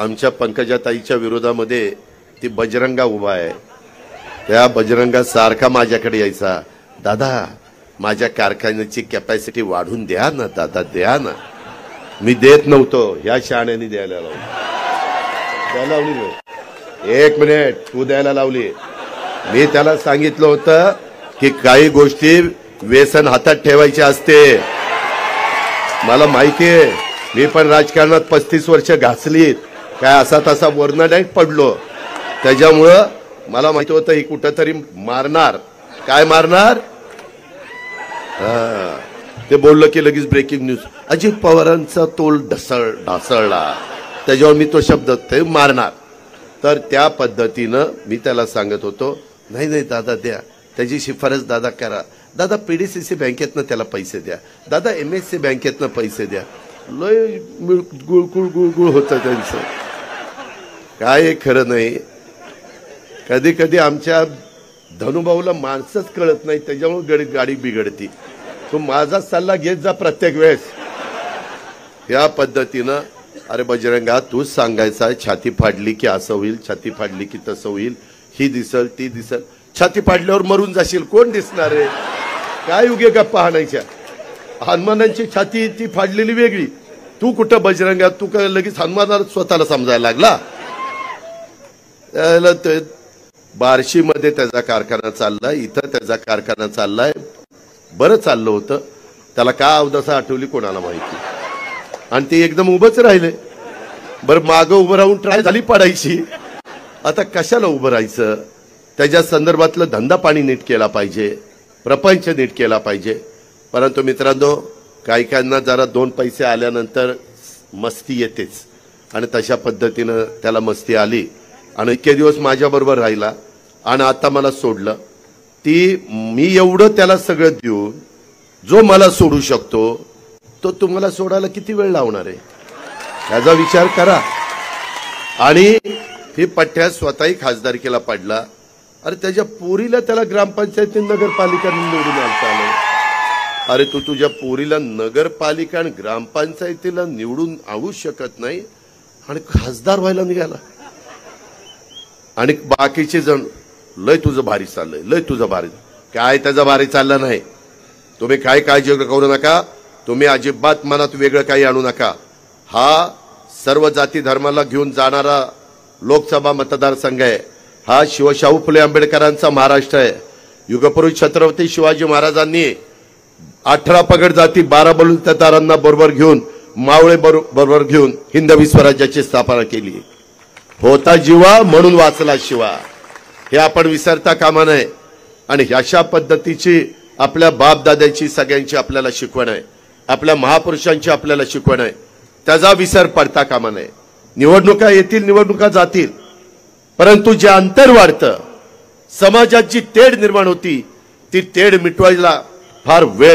आमच्या पंकजाताईच्या विरोधामध्ये ती बजरंगा उभा आहे। त्या बजरंगा सारखा माझ्याकडे यायचा, दादा माझ्या कारखान्याची कॅपॅसिटी वाढून द्या ना दादा, द्या ना। मी देत नव्हतो, या शहाण्याने द्यायला लावली। एक मिनिट, तू द्यायला लावली। मी त्याला सांगितलं होतं की काही गोष्टी व्यसन हातात ठेवायचे असते। मला माहिती आहे, मी पण राजकारणात 35 वर्ष घासलीत, काय असा तसा वर्ण नाही पडलो। त्याच्यामुळं मला माहिती होतं ही कुठंतरी मारणार। काय मारणार? ते बोललं की लगेच ब्रेकिंग न्यूज, अजित पवारांचा तोल ढासळला, त्याच्यावर मी तो शब्द ते मारणार। तर त्या पद्धतीनं मी त्याला सांगत होतो, नाही नाही दादा द्या, त्याची शिफारस दादा करा, दादा पीडीसीसी बँकेतनं त्याला पैसे द्या, दादा एमएससी बँकेतनं पैसे द्या। लय गुळगुळ होतं त्यांचं, काय खरं नाही। कधी कधी आमच्या धनुभाऊला माणसंच कळत नाही, त्याच्यामुळे गाडी बिघडती। तू माझा सल्ला घेत जा प्रत्येक वेळेस। या पद्धतीनं अरे बजरंगा तूच सांगायचा, छाती फाडली की असं होईल, छाती फाडली की तसं होईल, ही दिसल ती दिसल। छाती फाडल्यावर मरून जाशील, कोण दिसणार आहे? काय उगे गप्पा हाणायच्या? हनुमानांची छाती ती फाडलेली वेगळी, तू कुठं बजरंगा, तू काय लगेच हनुमानाला स्वतःला समजायला लागला? बार्शीमध्ये त्याचा कारखाना चाललाय, इथं त्याचा कारखाना चाललाय, बरं चाललं होतं। त्याला का अवदसा आठवली कोणाला माहिती, आणि ते एकदम उभंच राहिले। बरं मागं उभं राहून ट्राय झाली पाडायची, आता कशाला उभं राहायचं? त्याच्या संदर्भातलं धंदा पाणी नीट केला पाहिजे, प्रपंच नीट केला पाहिजे। परंतु मित्रांनो, काही काहींना जरा दोन पैसे आल्यानंतर मस्ती येतेच, आणि तशा पद्धतीनं त्याला मस्ती आली आणि इतके दिवस माझ्याबरोबर राहिला आणि आता मला सोडलं। मी एवढं त्याला सगळं देऊन जो मला सोडू शकतो तो तुम्हाला सोडायला किती वेळ लावणार आहे, याचा विचार करा। आणि ही पठ्ठ्या स्वतःही खासदारकीला पडला, अरे त्याच्या पोरीला त्याला ग्रामपंचायती नगरपालिका निवडून आलं। अरे तू तुझ्या पोरीला नगरपालिका आणि ग्रामपंचायतीला निवडून आणू शकत नाही आणि खासदार व्हायला निघाला। आणि बाकीचे जण लय तुझं भारी चाललंय, लय तुझं भारी, काय त्याचं भारी चाललं नाही। तुम्ही काय काळजी करू नका, तुम्ही अजिबात मनात वेगळं काही आणू नका। हा सर्व जाती धर्माला घेऊन जाणारा लोकसभा मतदारसंघ आहे, हा शिवशाहू फुले आंबेडकरांचा महाराष्ट्र आहे। युगपुरुष छत्रपती शिवाजी महाराजांनी 18 पगड जाती 12 बलुतेदारांना बरोबर घेऊन, मावळे बरोबर घेऊन हिंदवी स्वराज्याची स्थापना केली। होता जीवा म्हणून वाचला शिवा, हे आपण विसरता कामा नये। आणि अशा पद्धतीची आपल्या बापदाद्याची सगळ्यांची आपल्याला शिकवण आहे, आपल्या महापुरुषांची आपल्याला शिकवण आहे, त्याचा विसर पडता कामा नये। निवडणुका येतील, निवडणुका जातील, परंतु जे अंतर वाढतं, समाजात जी तेढ निर्माण होती, ती तेढ मिटवायला फार वेळ